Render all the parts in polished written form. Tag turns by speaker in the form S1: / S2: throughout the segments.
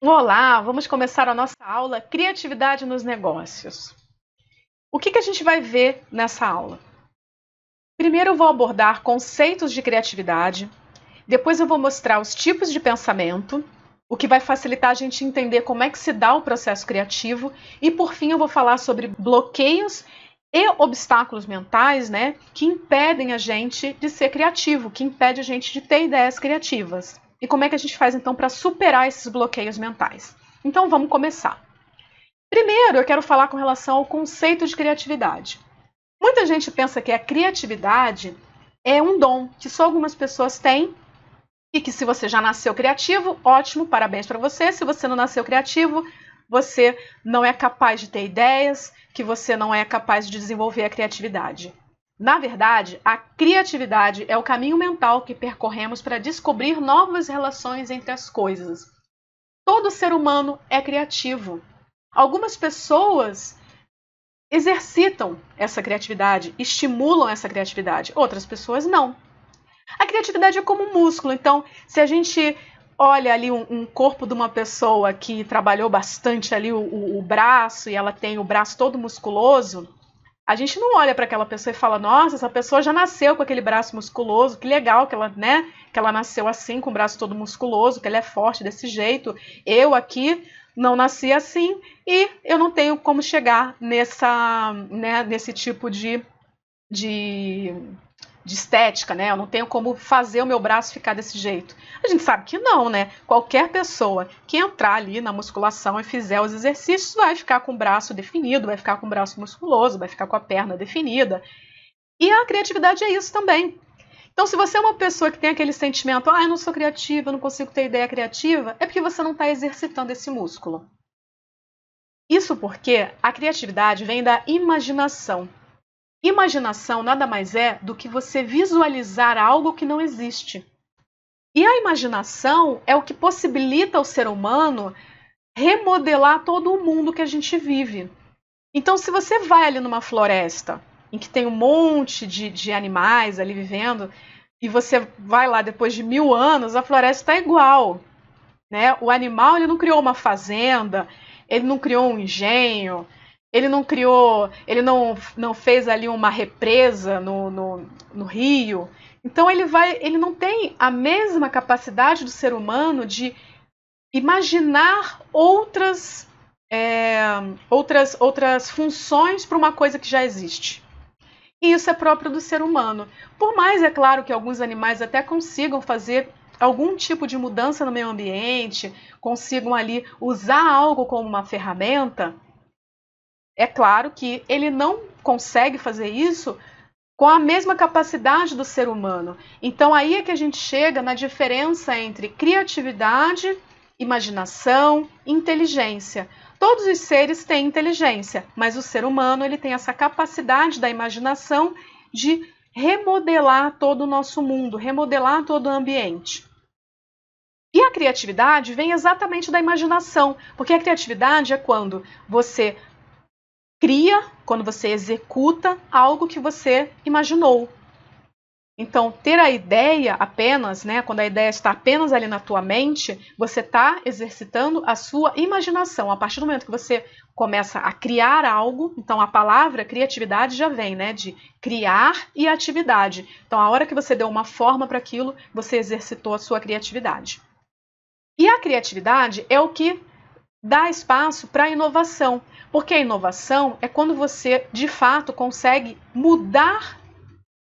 S1: Olá, vamos começar a nossa aula Criatividade nos Negócios. O que a gente vai ver nessa aula? Primeiro eu vou abordar conceitos de criatividade, depois eu vou mostrar os tipos de pensamento, o que vai facilitar a gente entender como é que se dá o processo criativo e por fim eu vou falar sobre bloqueios e obstáculos mentais, que impedem a gente de ser criativo, que impede a gente de ter ideias criativas. E como é que a gente faz então para superar esses bloqueios mentais? Então vamos começar. Primeiro, eu quero falar com relação ao conceito de criatividade. Muita gente pensa que a criatividade é um dom que só algumas pessoas têm e que se você já nasceu criativo, ótimo, parabéns para você. Se você não nasceu criativo, você não é capaz de ter ideias, que você não é capaz de desenvolver a criatividade. Na verdade, a criatividade é o caminho mental que percorremos para descobrir novas relações entre as coisas. Todo ser humano é criativo. Algumas pessoas exercitam essa criatividade, estimulam essa criatividade, outras pessoas não. A criatividade é como um músculo, então se a gente olha ali um corpo de uma pessoa que trabalhou bastante ali o braço e ela tem o braço todo musculoso, a gente não olha para aquela pessoa e fala, nossa, essa pessoa já nasceu com aquele braço musculoso, que legal que ela nasceu assim, com o braço todo musculoso, que ela é forte desse jeito. Eu aqui não nasci assim e eu não tenho como chegar nesse tipo de estética, né? Eu não tenho como fazer o meu braço ficar desse jeito. A gente sabe que não, né? Qualquer pessoa que entrar ali na musculação e fizer os exercícios vai ficar com o braço definido, vai ficar com o braço musculoso, vai ficar com a perna definida. E a criatividade é isso também. Então, se você é uma pessoa que tem aquele sentimento, eu não sou criativa, eu não consigo ter ideia criativa, é porque você não está exercitando esse músculo. Isso porque a criatividade vem da imaginação. Imaginação nada mais é do que você visualizar algo que não existe. E a imaginação é o que possibilita ao ser humano remodelar todo o mundo que a gente vive. Então, se você vai ali numa floresta, em que tem um monte de animais ali vivendo, e você vai lá depois de 1000 anos, a floresta está igual. Né? O animal ele não criou uma fazenda, ele não criou um engenho, ele não fez ali uma represa no rio. Então ele não tem a mesma capacidade do ser humano de imaginar outras funções para uma coisa que já existe. E isso é próprio do ser humano. Por mais, é claro, que alguns animais até consigam fazer algum tipo de mudança no meio ambiente, consigam ali usar algo como uma ferramenta, é claro que ele não consegue fazer isso com a mesma capacidade do ser humano. Então aí é que a gente chega na diferença entre criatividade, imaginação e inteligência. Todos os seres têm inteligência, mas o ser humano ele tem essa capacidade da imaginação de remodelar todo o nosso mundo, remodelar todo o ambiente. E a criatividade vem exatamente da imaginação, porque a criatividade é quando você cria, quando você executa algo que você imaginou. Então, ter a ideia apenas, quando a ideia está apenas ali na tua mente, você está exercitando a sua imaginação. A partir do momento que você começa a criar algo, então a palavra criatividade já vem, de criar e atividade. Então, a hora que você deu uma forma para aquilo, você exercitou a sua criatividade. E a criatividade é o que dá espaço para a inovação, porque a inovação é quando você, de fato, consegue mudar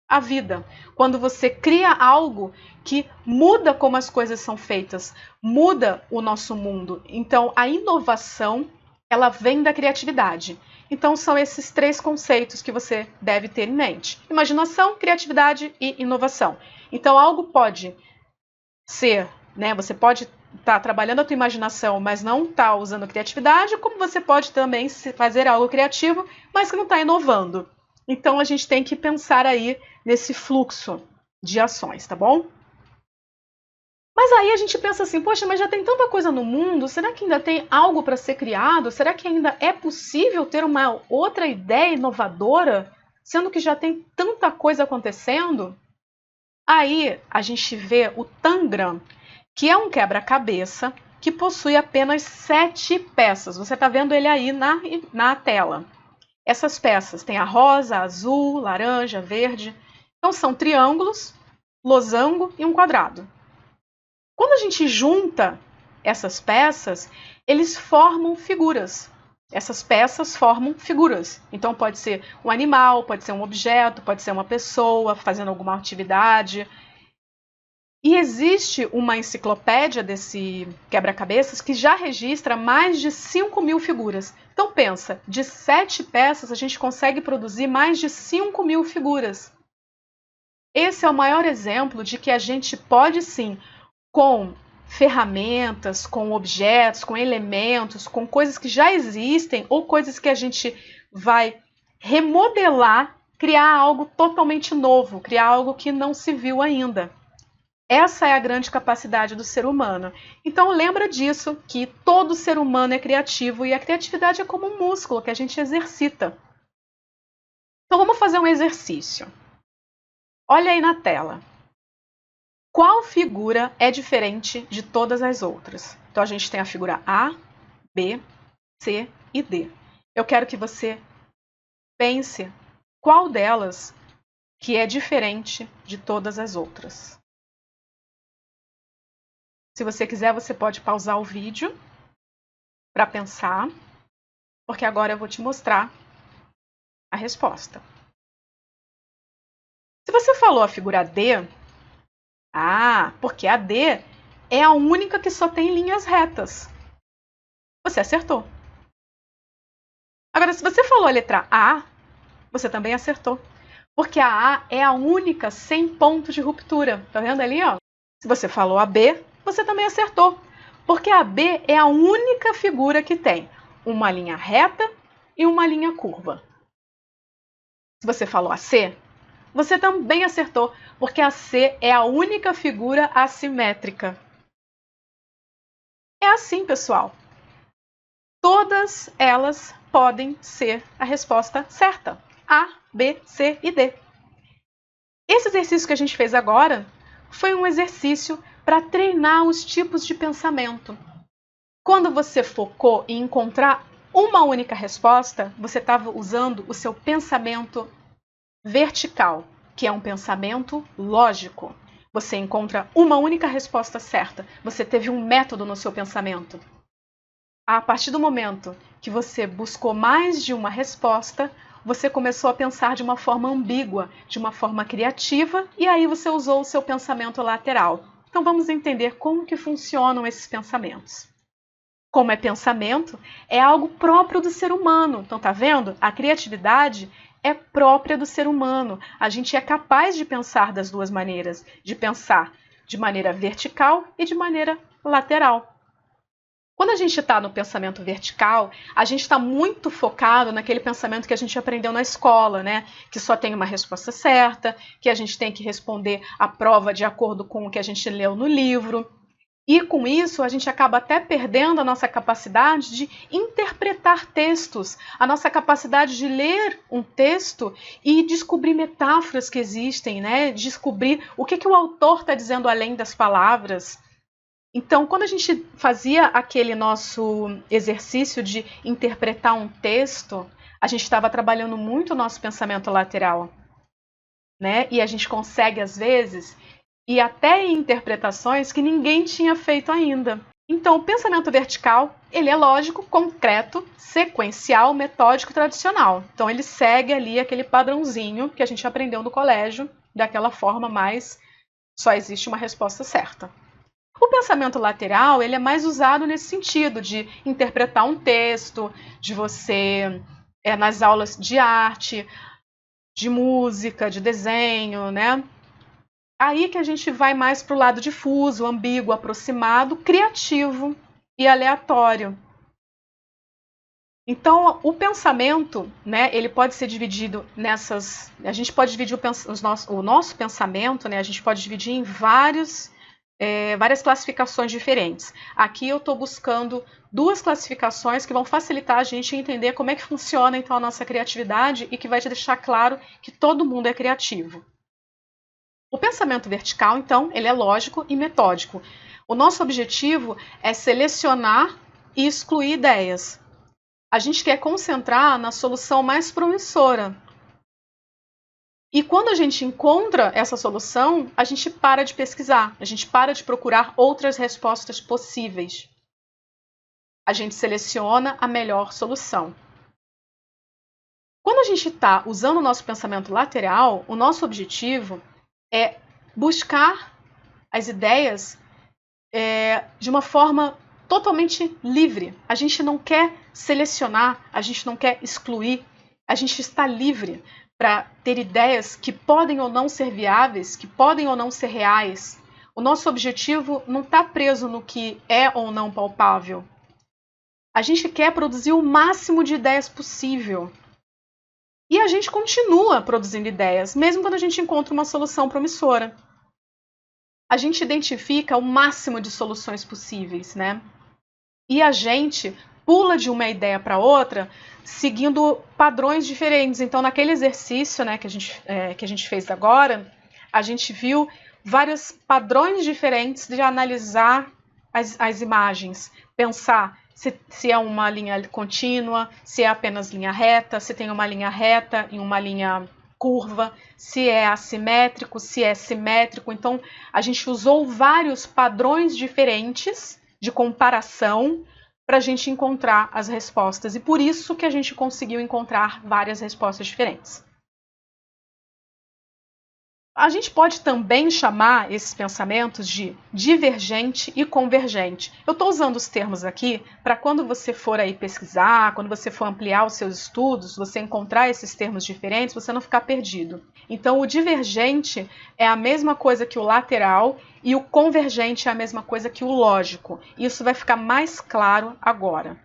S1: a vida, quando você cria algo que muda como as coisas são feitas, muda o nosso mundo. Então, a inovação, ela vem da criatividade. Então, são esses três conceitos que você deve ter em mente: imaginação, criatividade e inovação. Então, algo pode ser, você pode estar trabalhando a tua imaginação, mas não está usando criatividade, como você pode também fazer algo criativo, mas que não está inovando. Então, a gente tem que pensar aí nesse fluxo de ações, tá bom? Mas aí a gente pensa assim, poxa, mas já tem tanta coisa no mundo, será que ainda tem algo para ser criado? Será que ainda é possível ter uma outra ideia inovadora, sendo que já tem tanta coisa acontecendo? Aí a gente vê o Tangram, que é um quebra-cabeça, que possui apenas 7 peças. Você está vendo ele aí na tela. Essas peças têm a rosa, azul, laranja, verde. Então são triângulos, losango e um quadrado. Quando a gente junta essas peças, eles formam figuras. Essas peças formam figuras. Então pode ser um animal, pode ser um objeto, pode ser uma pessoa fazendo alguma atividade. E existe uma enciclopédia desse quebra-cabeças que já registra mais de 5.000 figuras. Então pensa, de 7 peças a gente consegue produzir mais de 5.000 figuras. Esse é o maior exemplo de que a gente pode sim, com ferramentas, com objetos, com elementos, com coisas que já existem ou coisas que a gente vai remodelar, criar algo totalmente novo, criar algo que não se viu ainda. Essa é a grande capacidade do ser humano. Então lembra disso, que todo ser humano é criativo e a criatividade é como um músculo que a gente exercita. Então vamos fazer um exercício. Olha aí na tela. Qual figura é diferente de todas as outras? Então a gente tem a figura A, B, C e D. Eu quero que você pense qual delas que é diferente de todas as outras. Se você quiser, você pode pausar o vídeo para pensar, porque agora eu vou te mostrar a resposta. Se você falou a figura D, porque a D é a única que só tem linhas retas. Você acertou. Agora, se você falou a letra A, você também acertou. Porque a A é a única sem ponto de ruptura. Tá vendo ali, ó? Se você falou a B, você também acertou. Porque a B é a única figura que tem uma linha reta e uma linha curva. Se você falou a C, você também acertou, porque a C é a única figura assimétrica. É assim, pessoal. Todas elas podem ser a resposta certa. A, B, C e D. Esse exercício que a gente fez agora foi um exercício para treinar os tipos de pensamento. Quando você focou em encontrar uma única resposta, você estava usando o seu pensamento vertical, que é um pensamento lógico. Você encontra uma única resposta certa. Você teve um método no seu pensamento. A partir do momento que você buscou mais de uma resposta, você começou a pensar de uma forma ambígua, de uma forma criativa, e aí você usou o seu pensamento lateral. Então vamos entender como que funcionam esses pensamentos. Como é pensamento, é algo próprio do ser humano. Então tá vendo? A criatividade é própria do ser humano. A gente é capaz de pensar das duas maneiras, de pensar de maneira vertical e de maneira lateral. Quando a gente está no pensamento vertical, a gente está muito focado naquele pensamento que a gente aprendeu na escola, né? Que só tem uma resposta certa, que a gente tem que responder a prova de acordo com o que a gente leu no livro. E com isso, a gente acaba até perdendo a nossa capacidade de interpretar textos, a nossa capacidade de ler um texto e descobrir metáforas que existem, né? Descobrir o que o autor está dizendo além das palavras. Então, quando a gente fazia aquele nosso exercício de interpretar um texto, a gente estava trabalhando muito o nosso pensamento lateral, né? E a gente consegue, às vezes, ir até em interpretações que ninguém tinha feito ainda. Então, o pensamento vertical, ele é lógico, concreto, sequencial, metódico e tradicional. Então, ele segue ali aquele padrãozinho que a gente aprendeu no colégio, daquela forma mais só existe uma resposta certa. O pensamento lateral, ele é mais usado nesse sentido de interpretar um texto, de você, nas aulas de arte, de música, de desenho, né? Aí que a gente vai mais para o lado difuso, ambíguo, aproximado, criativo e aleatório. Então, o pensamento, né, ele pode ser dividido nessas... A gente pode dividir o nosso pensamento, né, a gente pode dividir em várias classificações diferentes. Aqui eu estou buscando 2 classificações que vão facilitar a gente entender como é que funciona então a nossa criatividade e que vai te deixar claro que todo mundo é criativo. O pensamento vertical, então, ele é lógico e metódico. O nosso objetivo é selecionar e excluir ideias. A gente quer concentrar na solução mais promissora. E quando a gente encontra essa solução, a gente para de pesquisar, a gente para de procurar outras respostas possíveis. A gente seleciona a melhor solução. Quando a gente está usando o nosso pensamento lateral, o nosso objetivo é buscar as ideias de uma forma totalmente livre. A gente não quer selecionar, a gente não quer excluir, a gente está livre para ter ideias que podem ou não ser viáveis, que podem ou não ser reais. O nosso objetivo não está preso no que é ou não palpável. A gente quer produzir o máximo de ideias possível. E a gente continua produzindo ideias, mesmo quando a gente encontra uma solução promissora. A gente identifica o máximo de soluções possíveis, né? E a gente pula de uma ideia para outra seguindo padrões diferentes. Então, naquele exercício, né, que a gente fez agora, a gente viu vários padrões diferentes de analisar as imagens, pensar se é uma linha contínua, se é apenas linha reta, se tem uma linha reta e uma linha curva, se é assimétrico, se é simétrico. Então, a gente usou vários padrões diferentes de comparação para a gente encontrar as respostas. E por isso que a gente conseguiu encontrar várias respostas diferentes. A gente pode também chamar esses pensamentos de divergente e convergente. Eu estou usando os termos aqui para quando você for aí pesquisar, quando você for ampliar os seus estudos, você encontrar esses termos diferentes, você não ficar perdido. Então, o divergente é a mesma coisa que o lateral e o convergente é a mesma coisa que o lógico. Isso vai ficar mais claro agora.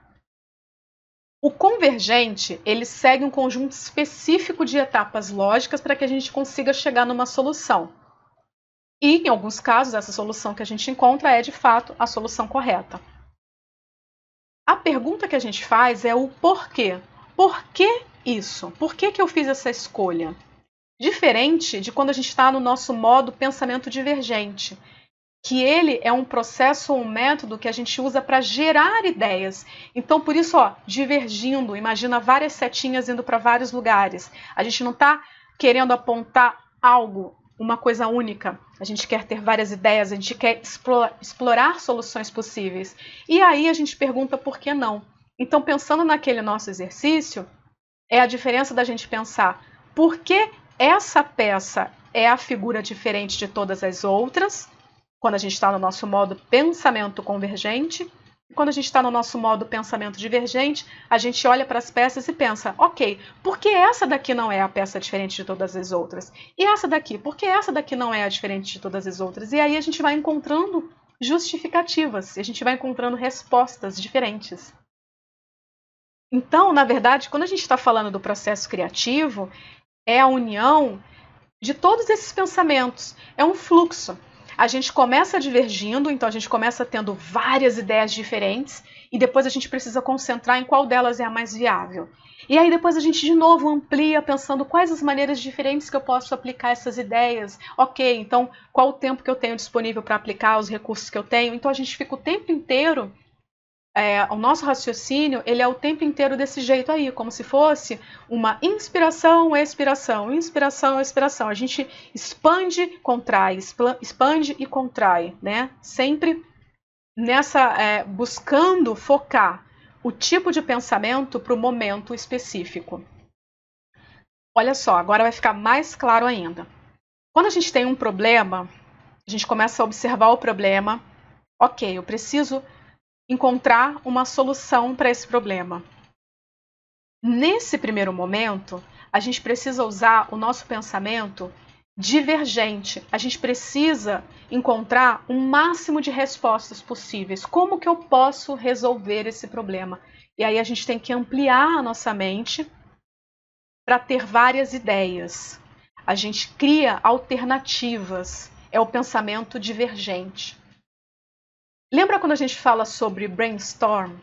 S1: O convergente, ele segue um conjunto específico de etapas lógicas para que a gente consiga chegar numa solução. E, em alguns casos, essa solução que a gente encontra é, de fato, a solução correta. A pergunta que a gente faz é o porquê. Por que isso? Por que eu fiz essa escolha? Diferente de quando a gente está no nosso modo pensamento divergente, que ele é um processo ou um método que a gente usa para gerar ideias. Então, por isso, divergindo, imagina várias setinhas indo para vários lugares. A gente não está querendo apontar algo, uma coisa única. A gente quer ter várias ideias, a gente quer explorar soluções possíveis. E aí a gente pergunta por que não. Então, pensando naquele nosso exercício, é a diferença da gente pensar por que essa peça é a figura diferente de todas as outras, quando a gente está no nosso modo pensamento convergente. Quando a gente está no nosso modo pensamento divergente, a gente olha para as peças e pensa, ok, por que essa daqui não é a peça diferente de todas as outras? E essa daqui, por que essa daqui não é a diferente de todas as outras? E aí a gente vai encontrando justificativas, a gente vai encontrando respostas diferentes. Então, na verdade, quando a gente está falando do processo criativo, é a união de todos esses pensamentos, é um fluxo. A gente começa divergindo, então a gente começa tendo várias ideias diferentes e depois a gente precisa concentrar em qual delas é a mais viável. E aí depois a gente de novo amplia pensando quais as maneiras diferentes que eu posso aplicar essas ideias. Ok, então qual o tempo que eu tenho disponível para aplicar os recursos que eu tenho? Então a gente fica o tempo inteiro, o nosso raciocínio, ele é o tempo inteiro desse jeito aí, como se fosse uma inspiração, expiração, inspiração, expiração. A gente expande, contrai, expande e contrai, né? Sempre nessa, buscando focar o tipo de pensamento para o momento específico. Olha só, agora vai ficar mais claro ainda. Quando a gente tem um problema, a gente começa a observar o problema. Ok, eu preciso encontrar uma solução para esse problema. Nesse primeiro momento, a gente precisa usar o nosso pensamento divergente. A gente precisa encontrar o máximo de respostas possíveis. Como que eu posso resolver esse problema? E aí a gente tem que ampliar a nossa mente para ter várias ideias. A gente cria alternativas. É o pensamento divergente. Lembra quando a gente fala sobre brainstorm?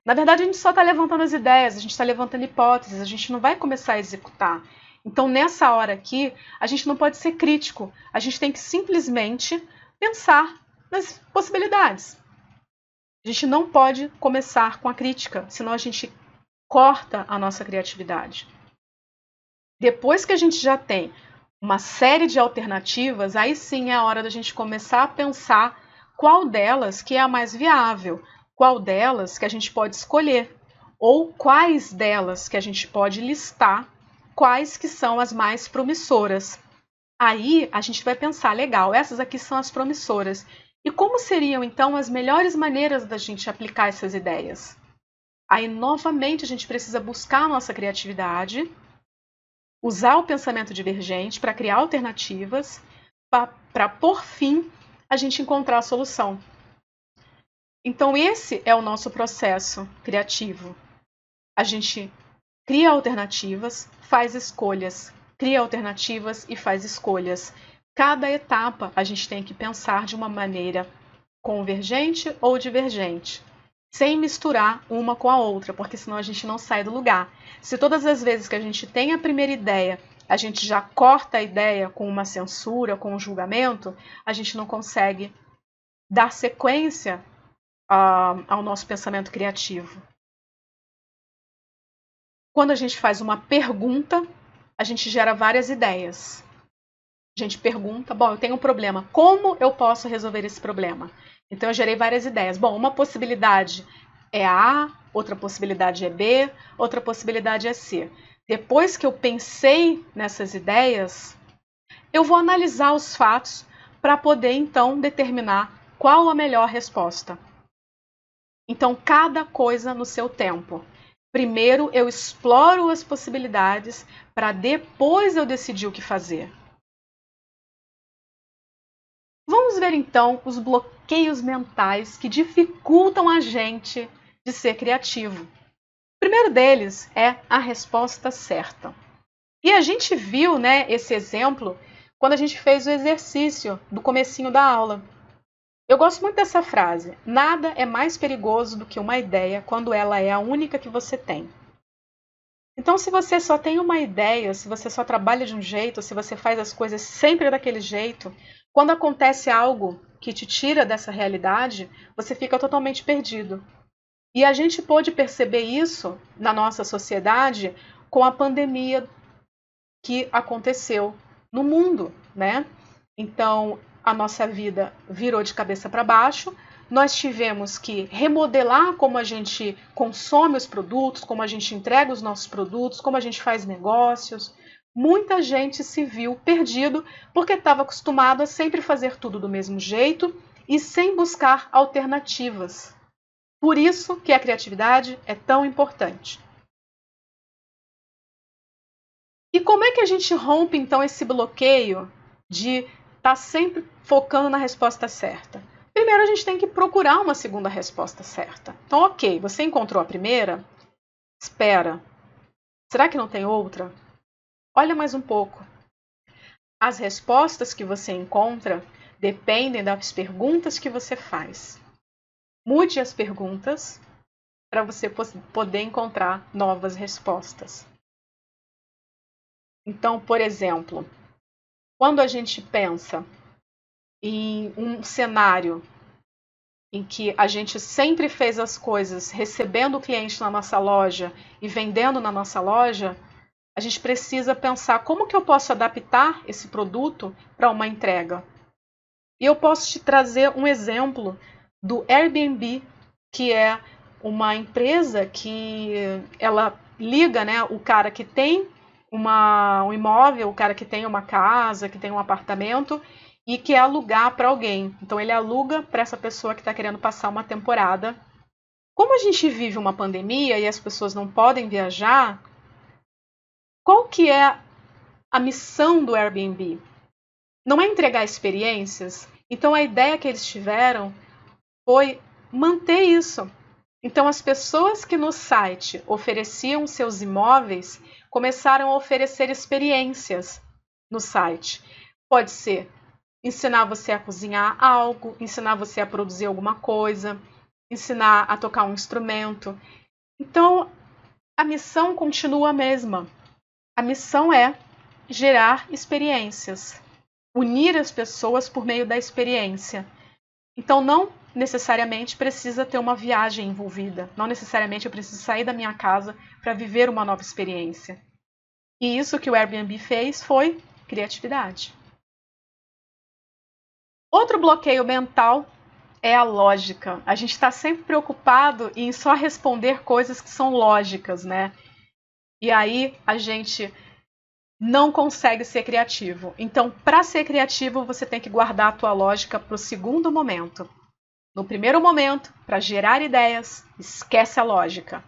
S1: Na verdade, a gente só está levantando as ideias, a gente está levantando hipóteses, a gente não vai começar a executar. Então, nessa hora aqui, a gente não pode ser crítico, a gente tem que simplesmente pensar nas possibilidades. A gente não pode começar com a crítica, senão a gente corta a nossa criatividade. Depois que a gente já tem uma série de alternativas, aí sim é a hora da gente começar a pensar qual delas que é a mais viável, qual delas que a gente pode escolher, ou quais delas que a gente pode listar, quais que são as mais promissoras. Aí a gente vai pensar, legal, essas aqui são as promissoras. E como seriam então as melhores maneiras da gente aplicar essas ideias? Aí novamente a gente precisa buscar a nossa criatividade, usar o pensamento divergente para criar alternativas, para por fim a gente encontrar a solução. Então esse é o nosso processo criativo. A gente cria alternativas, faz escolhas, cria alternativas e faz escolhas. Cada etapa a gente tem que pensar de uma maneira convergente ou divergente, sem misturar uma com a outra, porque senão a gente não sai do lugar. Se todas as vezes que a gente tem a primeira ideia, a gente já corta a ideia com uma censura, com um julgamento, a gente não consegue dar sequência ao nosso pensamento criativo. Quando a gente faz uma pergunta, a gente gera várias ideias. A gente pergunta, bom, eu tenho um problema, como eu posso resolver esse problema? Então eu gerei várias ideias. Bom, uma possibilidade é A, outra possibilidade é B, outra possibilidade é C. Depois que eu pensei nessas ideias, eu vou analisar os fatos para poder então determinar qual a melhor resposta. Então, cada coisa no seu tempo. Primeiro eu exploro as possibilidades para depois eu decidir o que fazer. Vamos ver então os bloqueios mentais que dificultam a gente de ser criativo. O primeiro deles é a resposta certa. E a gente viu, né, esse exemplo quando a gente fez o exercício do comecinho da aula. Eu gosto muito dessa frase. Nada é mais perigoso do que uma ideia quando ela é a única que você tem. Então, se você só tem uma ideia, se você só trabalha de um jeito, se você faz as coisas sempre daquele jeito, quando acontece algo que te tira dessa realidade, você fica totalmente perdido. E a gente pôde perceber isso na nossa sociedade com a pandemia que aconteceu no mundo, né? Então, a nossa vida virou de cabeça para baixo, nós tivemos que remodelar como a gente consome os produtos, como a gente entrega os nossos produtos, como a gente faz negócios. Muita gente se viu perdido porque estava acostumado a sempre fazer tudo do mesmo jeito e sem buscar alternativas. Por isso que a criatividade é tão importante. E como é que a gente rompe então esse bloqueio de estar sempre focando na resposta certa? Primeiro a gente tem que procurar uma segunda resposta certa. Então, ok, você encontrou a primeira? Espera. Será que não tem outra? Olha mais um pouco. As respostas que você encontra dependem das perguntas que você faz. Mude as perguntas para você poder encontrar novas respostas. Então, por exemplo, quando a gente pensa em um cenário em que a gente sempre fez as coisas recebendo o cliente na nossa loja e vendendo na nossa loja, a gente precisa pensar como que eu posso adaptar esse produto para uma entrega. E eu posso te trazer um exemplo do Airbnb, que é uma empresa que ela liga, né, o cara que tem um imóvel, o cara que tem uma casa, que tem um apartamento e quer alugar para alguém. Então ele aluga para essa pessoa que está querendo passar uma temporada. Como a gente vive uma pandemia e as pessoas não podem viajar, qual que é a missão do Airbnb? Não é entregar experiências? Então a ideia que eles tiveram foi manter isso. Então as pessoas que no site ofereciam seus imóveis começaram a oferecer experiências no site. Pode ser ensinar você a cozinhar algo, ensinar você a produzir alguma coisa, ensinar a tocar um instrumento. Então a missão continua a mesma. A missão é gerar experiências, unir as pessoas por meio da experiência. Então, não necessariamente precisa ter uma viagem envolvida. Não necessariamente eu preciso sair da minha casa para viver uma nova experiência. E isso que o Airbnb fez foi criatividade. Outro bloqueio mental é a lógica. A gente está sempre preocupado em só responder coisas que são lógicas, né? E aí a gente não consegue ser criativo. Então, para ser criativo, você tem que guardar a tua lógica para o segundo momento. No primeiro momento, para gerar ideias, esquece a lógica.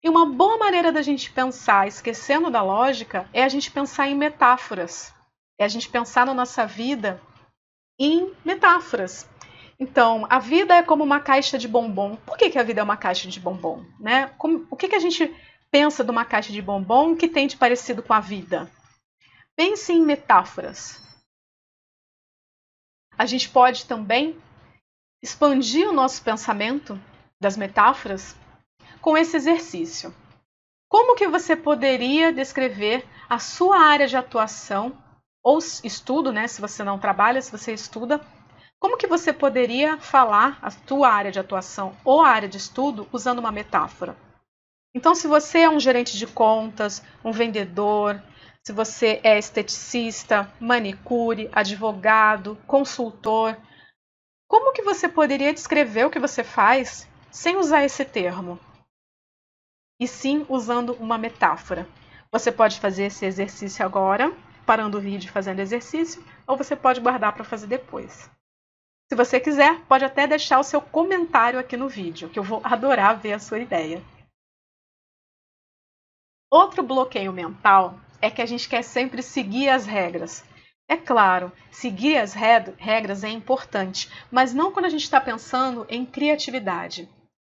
S1: E uma boa maneira da gente pensar, esquecendo da lógica, é a gente pensar em metáforas. É a gente pensar na nossa vida em metáforas. Então, a vida é como uma caixa de bombom. Por que a vida é uma caixa de bombom? Né? O que a gente pensa de uma caixa de bombom que tem de parecido com a vida? Pense em metáforas. A gente pode também expandir o nosso pensamento das metáforas com esse exercício. Como que você poderia descrever a sua área de atuação ou estudo, né? Se você não trabalha, se você estuda, como que você poderia falar a tua área de atuação ou a área de estudo usando uma metáfora? Então, se você é um gerente de contas, um vendedor, se você é esteticista, manicure, advogado, consultor, como que você poderia descrever o que você faz sem usar esse termo? E sim usando uma metáfora. Você pode fazer esse exercício agora, parando o vídeo e fazendo exercício, ou você pode guardar para fazer depois. Se você quiser, pode até deixar o seu comentário aqui no vídeo, que eu vou adorar ver a sua ideia. Outro bloqueio mental é que a gente quer sempre seguir as regras. É claro, seguir as regras é importante, mas não quando a gente está pensando em criatividade.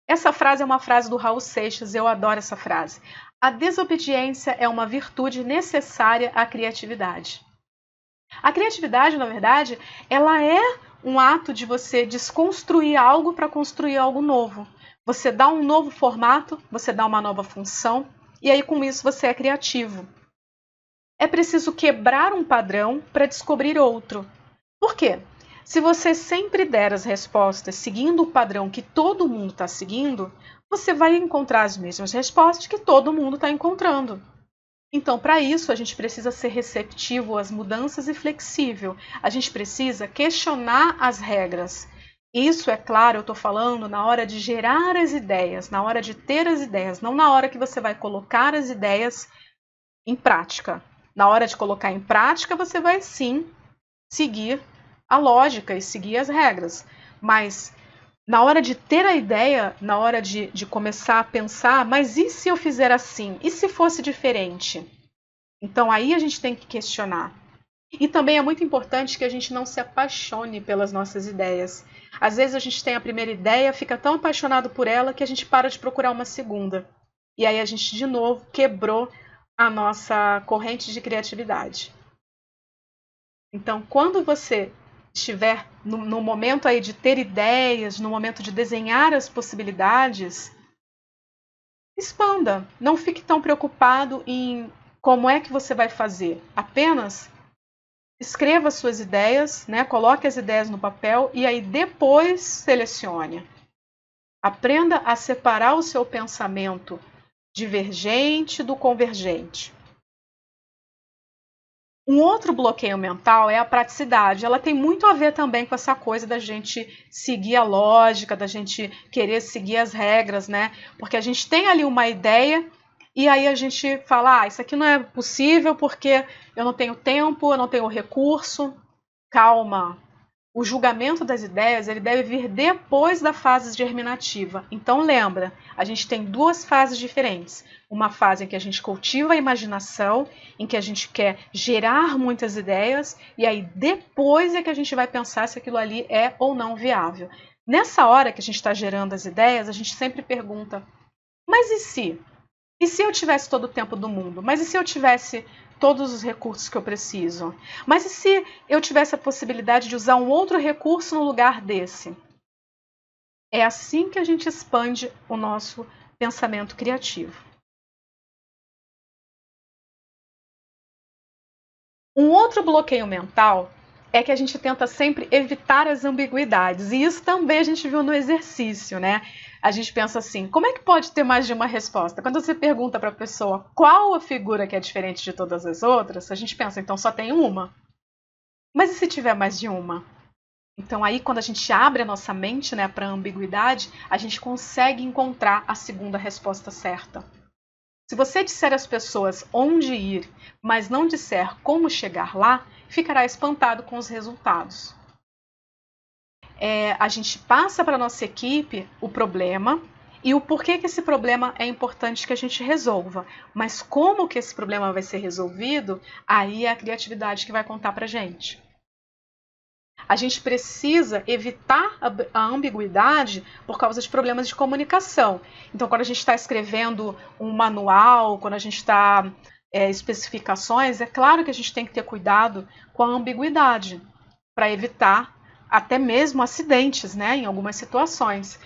S1: Essa frase é uma frase do Raul Seixas, eu adoro essa frase. A desobediência é uma virtude necessária à criatividade. A criatividade, na verdade, ela é um ato de você desconstruir algo para construir algo novo. Você dá um novo formato, você dá uma nova função, e aí com isso você é criativo. É preciso quebrar um padrão para descobrir outro. Por quê? Se você sempre der as respostas seguindo o padrão que todo mundo está seguindo, você vai encontrar as mesmas respostas que todo mundo está encontrando. Então, para isso, a gente precisa ser receptivo às mudanças e flexível. A gente precisa questionar as regras. Isso, é claro, eu estou falando na hora de gerar as ideias, na hora de ter as ideias, não na hora que você vai colocar as ideias em prática. Na hora de colocar em prática, você vai sim seguir a lógica e seguir as regras. Mas na hora de ter a ideia, na hora de começar a pensar, mas e se eu fizer assim? E se fosse diferente? Então aí a gente tem que questionar. E também é muito importante que a gente não se apaixone pelas nossas ideias. Às vezes a gente tem a primeira ideia, fica tão apaixonado por ela que a gente para de procurar uma segunda. E aí a gente de novo quebrou a nossa corrente de criatividade. Então, quando você estiver no momento aí de ter ideias, no momento de desenhar as possibilidades, expanda. Não fique tão preocupado em como é que você vai fazer. Apenas escreva suas ideias, né? Coloque as ideias no papel e aí depois selecione. Aprenda a separar o seu pensamento divergente do convergente. Um outro bloqueio mental é a praticidade. Ela tem muito a ver também com essa coisa da gente seguir a lógica, da gente querer seguir as regras, né? Porque a gente tem ali uma ideia e aí a gente fala, isso aqui não é possível porque eu não tenho tempo, eu não tenho recurso. Calma. O julgamento das ideias ele deve vir depois da fase germinativa. Então lembra, a gente tem duas fases diferentes. Uma fase em que a gente cultiva a imaginação, em que a gente quer gerar muitas ideias, e aí depois é que a gente vai pensar se aquilo ali é ou não viável. Nessa hora que a gente está gerando as ideias, a gente sempre pergunta, mas e se? E se eu tivesse todo o tempo do mundo? Mas e se eu tivesse todos os recursos que eu preciso? Mas e se eu tivesse a possibilidade de usar um outro recurso no lugar desse? É assim que a gente expande o nosso pensamento criativo. Um outro bloqueio mental é que a gente tenta sempre evitar as ambiguidades. E isso também a gente viu no exercício, né? A gente pensa assim, como é que pode ter mais de uma resposta? Quando você pergunta para a pessoa qual a figura que é diferente de todas as outras, a gente pensa, então só tem uma. Mas e se tiver mais de uma? Então aí quando a gente abre a nossa mente, né, para a ambiguidade, a gente consegue encontrar a segunda resposta certa. Se você disser às pessoas onde ir, mas não disser como chegar lá, ficará espantado com os resultados. A gente passa para a nossa equipe o problema e o porquê que esse problema é importante que a gente resolva. Mas como que esse problema vai ser resolvido, aí é a criatividade que vai contar para a gente. A gente precisa evitar a ambiguidade por causa de problemas de comunicação. Então, quando a gente está escrevendo um manual, quando a gente está especificações, é claro que a gente tem que ter cuidado com a ambiguidade para evitar até mesmo acidentes, né, em algumas situações.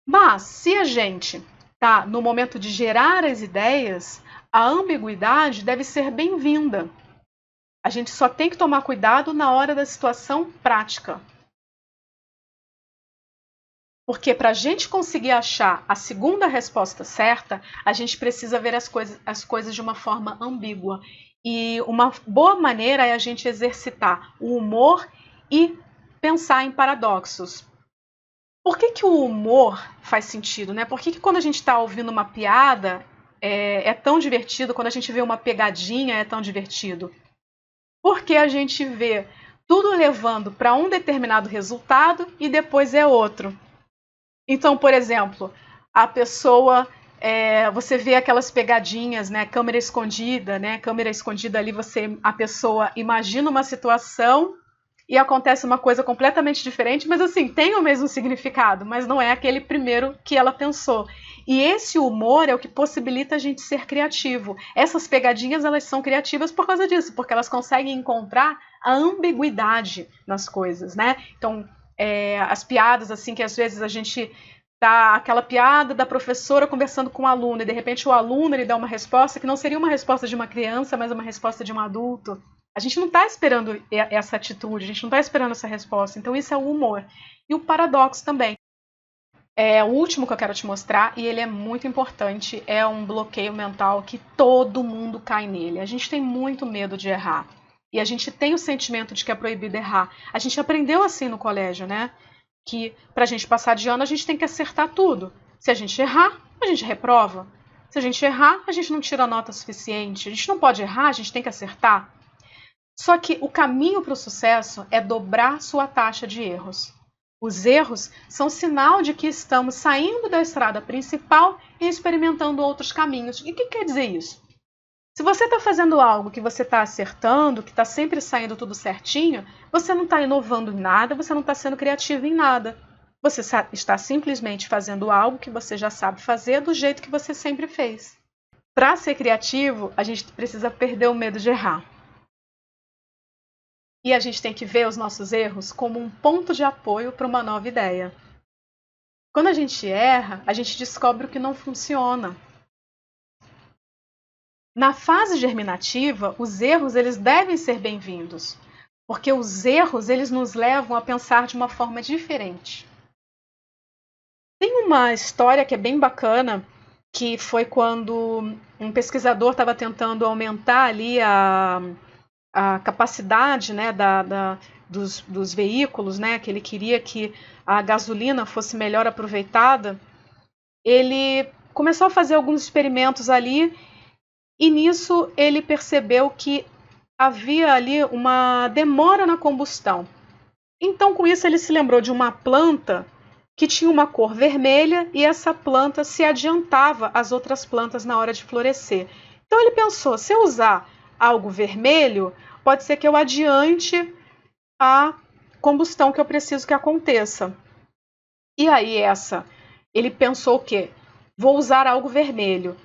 S1: Mas, se a gente está no momento de gerar as ideias, a ambiguidade deve ser bem-vinda. A gente só tem que tomar cuidado na hora da situação prática. Porque para a gente conseguir achar a segunda resposta certa, a gente precisa ver as coisas de uma forma ambígua. E uma boa maneira é a gente exercitar o humor e pensar em paradoxos. Por que o humor faz sentido, né? Por que quando a gente está ouvindo uma piada é tão divertido, quando a gente vê uma pegadinha é tão divertido? Porque a gente vê tudo levando para um determinado resultado e depois é outro. Então, por exemplo, a pessoa, você vê aquelas pegadinhas, né, câmera escondida, né, câmera escondida ali, a pessoa imagina uma situação e acontece uma coisa completamente diferente, mas assim, tem o mesmo significado, mas não é aquele primeiro que ela pensou. E esse humor é o que possibilita a gente ser criativo. Essas pegadinhas, elas são criativas por causa disso, porque elas conseguem encontrar a ambiguidade nas coisas, né? Então, as piadas, assim, que às vezes a gente tá aquela piada da professora conversando com o aluno, e de repente o aluno ele dá uma resposta que não seria uma resposta de uma criança, mas uma resposta de um adulto. A gente não está esperando essa atitude, a gente não está esperando essa resposta. Então, isso é o humor. E o paradoxo também. O último que eu quero te mostrar, e ele é muito importante, é um bloqueio mental que todo mundo cai nele. A gente tem muito medo de errar. E a gente tem o sentimento de que é proibido errar. A gente aprendeu assim no colégio, né? Que para a gente passar de ano, a gente tem que acertar tudo. Se a gente errar, a gente reprova. Se a gente errar, a gente não tira nota suficiente. A gente não pode errar, a gente tem que acertar. Só que o caminho para o sucesso é dobrar sua taxa de erros. Os erros são sinal de que estamos saindo da estrada principal e experimentando outros caminhos. E o que quer dizer isso? Se você está fazendo algo que você está acertando, que está sempre saindo tudo certinho, você não está inovando em nada, você não está sendo criativo em nada. Você está simplesmente fazendo algo que você já sabe fazer do jeito que você sempre fez. Para ser criativo, a gente precisa perder o medo de errar. E a gente tem que ver os nossos erros como um ponto de apoio para uma nova ideia. Quando a gente erra, a gente descobre o que não funciona. Na fase germinativa, os erros eles devem ser bem-vindos, porque os erros eles nos levam a pensar de uma forma diferente. Tem uma história que é bem bacana, que foi quando um pesquisador estava tentando aumentar ali a capacidade, né, dos veículos, né, que ele queria que a gasolina fosse melhor aproveitada. Ele começou a fazer alguns experimentos ali e nisso ele percebeu que havia ali uma demora na combustão. Então, com isso, ele se lembrou de uma planta que tinha uma cor vermelha e essa planta se adiantava às outras plantas na hora de florescer. Então, ele pensou, se eu usar algo vermelho, pode ser que eu adiante a combustão que eu preciso que aconteça. E aí ele pensou o quê? Vou usar algo vermelho.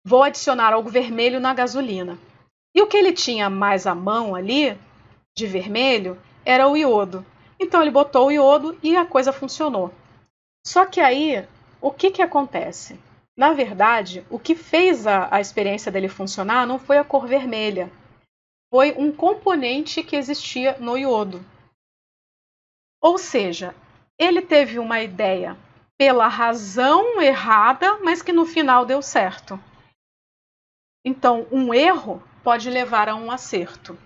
S1: Vou adicionar algo vermelho na gasolina. E o que ele tinha mais à mão ali, de vermelho, era o iodo. Então ele botou o iodo e a coisa funcionou. Só que aí, o que acontece? Na verdade, o que fez a experiência dele funcionar não foi a cor vermelha. foi um componente que existia no iodo. Ou seja, ele teve uma ideia pela razão errada, mas que no final deu certo. Então, um erro pode levar a um acerto.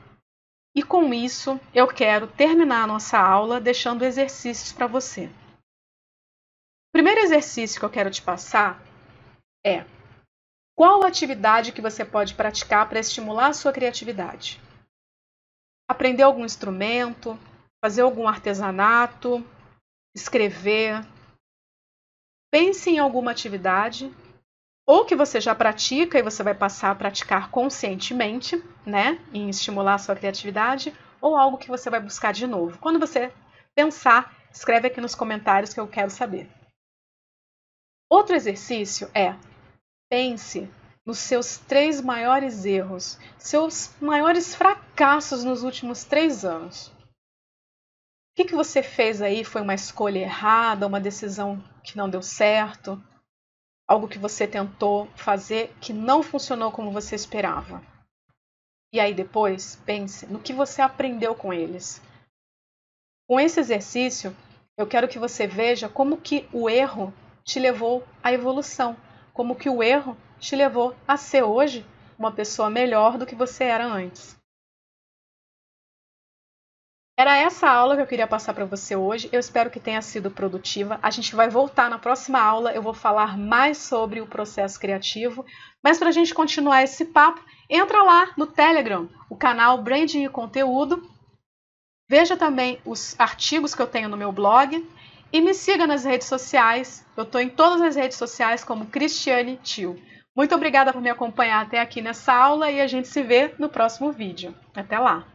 S1: E com isso, eu quero terminar a nossa aula deixando exercícios para você. O primeiro exercício que eu quero te passar é: qual atividade que você pode praticar para estimular a sua criatividade? Aprender algum instrumento, fazer algum artesanato, escrever. Pense em alguma atividade, ou que você já pratica e você vai passar a praticar conscientemente, né, em estimular a sua criatividade, ou algo que você vai buscar de novo. Quando você pensar, escreve aqui nos comentários que eu quero saber. Outro exercício é: pense nos seus 3 maiores erros, seus maiores fracassos nos últimos 3 anos. O que você fez aí? Foi uma escolha errada, uma decisão que não deu certo? Algo que você tentou fazer que não funcionou como você esperava? E aí depois, pense no que você aprendeu com eles. Com esse exercício, eu quero que você veja como que o erro te levou à evolução, como que o erro te levou a ser hoje uma pessoa melhor do que você era antes. Era essa aula que eu queria passar para você hoje. Eu espero que tenha sido produtiva. A gente vai voltar na próxima aula. Eu vou falar mais sobre o processo criativo. Mas para a gente continuar esse papo, entra lá no Telegram, o canal Branding e Conteúdo. Veja também os artigos que eu tenho no meu blog. E me siga nas redes sociais. Eu estou em todas as redes sociais como Cristiane Tio. Muito obrigada por me acompanhar até aqui nessa aula e a gente se vê no próximo vídeo. Até lá!